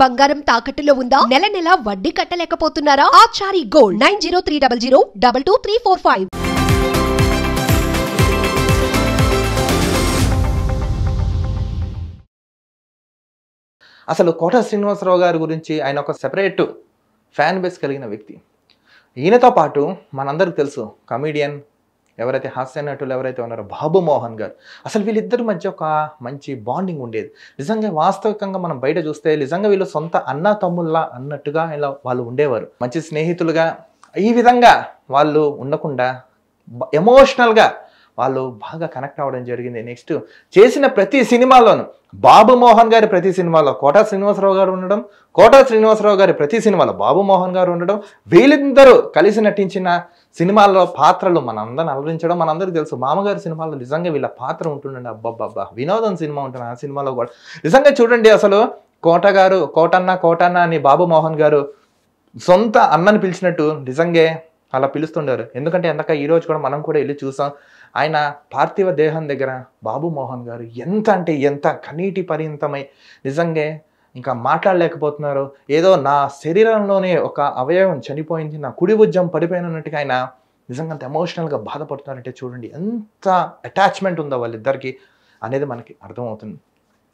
బంగారం తాకట్టులో ఉందా? నెల నెల వడ్డీ కట్టలేకపోతున్నారా? ఆచారి గోల్డ్ 9030022345. అసలు కోట శ్రీనివాసరావు గారి గురించి ఆయన ఒక సెపరేట్ ఫ్యాన్ బేస్ కలిగిన వ్యక్తి. ఈయనతో పాటు మనందరికి తెలుసు కమీడియన్ ఎవరైతే హాస్య నటులు ఎవరైతే ఉన్నారో బాబు మోహన్ గారు. అసలు వీళ్ళిద్దరి మధ్య ఒక మంచి బాండింగ్ ఉండేది. నిజంగా వాస్తవికంగా మనం బయట చూస్తే నిజంగా వీళ్ళు సొంత అన్నా తమ్ముళ్ళ అన్నట్టుగా ఇలా వాళ్ళు ఉండేవారు. మంచి స్నేహితులుగా ఈ విధంగా వాళ్ళు ఉండకుండా ఎమోషనల్గా వాళ్ళు బాగా కనెక్ట్ అవ్వడం జరిగింది. నెక్స్ట్ చేసిన ప్రతి సినిమాలోనూ బాబు మోహన్ గారి ప్రతి సినిమాలో కోట శ్రీనివాసరావు గారు ఉండడం, కోట శ్రీనివాసరావు గారి ప్రతి సినిమాలో బాబు మోహన్ గారు ఉండడం, వీళ్ళిద్దరూ కలిసి నటించిన సినిమాల్లో పాత్రలు మనందరిని అలరించడం మనందరికీ తెలుసు. మామగారి సినిమాలో నిజంగా వీళ్ళ పాత్ర ఉంటుండండి. అబ్బబ్బబ్బా వినోదం సినిమా ఉంటుంది ఆ సినిమాలో కూడా. నిజంగా చూడండి, అసలు కోటన్న అని బాబు మోహన్ గారు సొంత అన్నని పిలిచినట్టు నిజంగా అలా పిలుస్తుండారు. ఎందుకంటే ఎందాక ఈరోజు కూడా మనం కూడా వెళ్ళి చూసాం. ఆయన పార్థివ దేహం దగ్గర బాబు మోహన్ గారు ఎంత అంటే ఎంత కన్నీటి పరిమితమై నిజంగా ఇంకా మాట్లాడలేకపోతున్నారు. ఏదో నా శరీరంలోనే ఒక అవయవం చనిపోయింది, నా కుడి భుజం పడిపోయినట్టుగా ఆయన నిజంగా అంత ఎమోషనల్గా బాధపడుతున్నారంటే చూడండి ఎంత అటాచ్మెంట్ ఉందో వాళ్ళిద్దరికి అనేది మనకి అర్థమవుతుంది.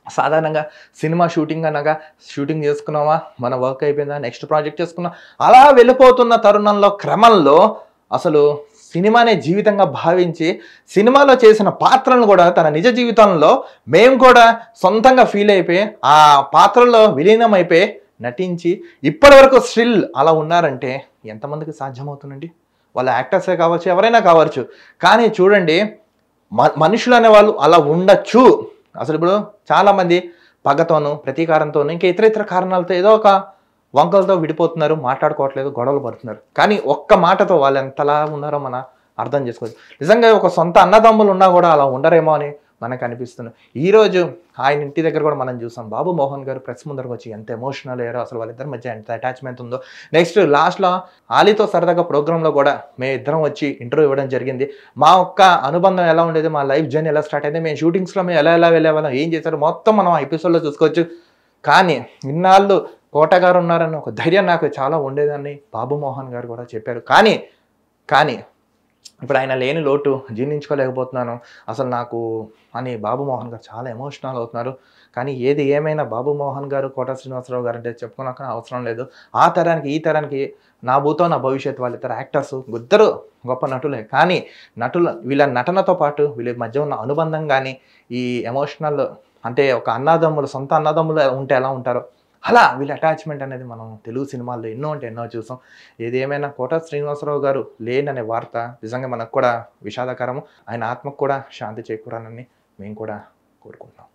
సాధారణంగా సినిమా షూటింగ్ అనగా షూటింగ్ చేసుకున్నామా, మన వర్క్ అయిపోయిందా, నెక్స్ట్ ప్రాజెక్ట్ చేసుకున్నాం, అలా వెళ్ళిపోతున్న తరుణంలో క్రమంలో అసలు సినిమానే జీవితంగా భావించి సినిమాలో చేసిన పాత్రలను కూడా తన నిజ జీవితంలో మేము కూడా సొంతంగా ఫీల్ అయిపోయి ఆ పాత్రలో విలీనం అయిపోయి నటించి ఇప్పటి వరకు స్టిల్ అలా ఉన్నారంటే ఎంతమందికి సాధ్యమవుతుందండి? వాళ్ళ యాక్టర్సే కావచ్చు, ఎవరైనా కావచ్చు. కానీ చూడండి, మనుషులు అనేవాళ్ళు అలా ఉండొచ్చు. అసలు ఇప్పుడు చాలామంది పగతోనూ ప్రతీకారంతోనూ ఇంకా ఇతర కారణాలతో ఏదో ఒక వంకలతో విడిపోతున్నారు, మాట్లాడుకోవట్లేదు, గొడవలు పడుతున్నారు. కానీ ఒక్క మాటతో వాళ్ళు ఎంతలా ఉన్నారో మనం అర్థం చేసుకోవచ్చు. నిజంగా ఒక సొంత అన్నదమ్ములు ఉన్నా కూడా అలా ఉండరేమో అని మనకు అనిపిస్తుంది. ఈరోజు ఆయన ఇంటి దగ్గర కూడా మనం చూసాం. బాబు మోహన్ గారు ప్రెస్ ముందరకు వచ్చి ఎంత ఎమోషనల్ అయ్యారో, అసలు వాళ్ళిద్దరి మధ్య ఎంత అటాచ్మెంట్ ఉందో. నెక్స్ట్ లాస్ట్లో ఆలీతో సరదాగా ప్రోగ్రాంలో కూడా మేము ఇద్దరం వచ్చి ఇంటర్వ్యూ ఇవ్వడం జరిగింది. మా ఒక్క అనుబంధం ఎలా ఉండేది, మా లైఫ్ జర్నీ ఎలా స్టార్ట్ అయింది, మేము షూటింగ్స్లో మేము ఎలా వెళ్ళేవాళ్ళం, ఏం చేశారు మొత్తం మనం ఆ ఎపిసోడ్లో చూసుకోవచ్చు. కానీ ఇన్నాళ్ళు కోట గారు ఉన్నారన్న ఒక ధైర్యం నాకు చాలా ఉండేదని బాబు మోహన్ గారు కూడా చెప్పారు. కానీ ఇప్పుడు ఆయన లేని లోటు జీర్ణించుకోలేకపోతున్నాను అసలు నాకు అని బాబు మోహన్ గారు చాలా ఎమోషనల్ అవుతున్నారు. కానీ ఏది ఏమైనా బాబు మోహన్ గారు కోట శ్రీనివాసరావు గారు అంటే చెప్పుకోనక అవసరం లేదు. ఆ తరానికి ఈ తరానికి నా భూతో నా భవిష్యత్ వాళ్ళిద్దరు యాక్టర్స్, ఇద్దరు గొప్ప నటులే. కానీ వీళ్ళ నటనతో పాటు వీళ్ళ మధ్య ఉన్న అనుబంధం కానీ ఈ ఎమోషనల్ అంటే ఒక అన్నదమ్ములు సొంత అన్నదమ్ములు ఉంటే ఎలా ఉంటారో అలా వీళ్ళ అటాచ్మెంట్ అనేది మనం తెలుగు సినిమాల్లో ఎన్నో అంటే ఎన్నో చూసాం. ఏది ఏమైనా కోట శ్రీనివాసరావు గారు లేననే వార్త నిజంగా మనకు కూడా విషాదకరము. ఆయన ఆత్మకు కూడా శాంతి చేకూరాలని మేము కూడా కోరుకుంటున్నాం.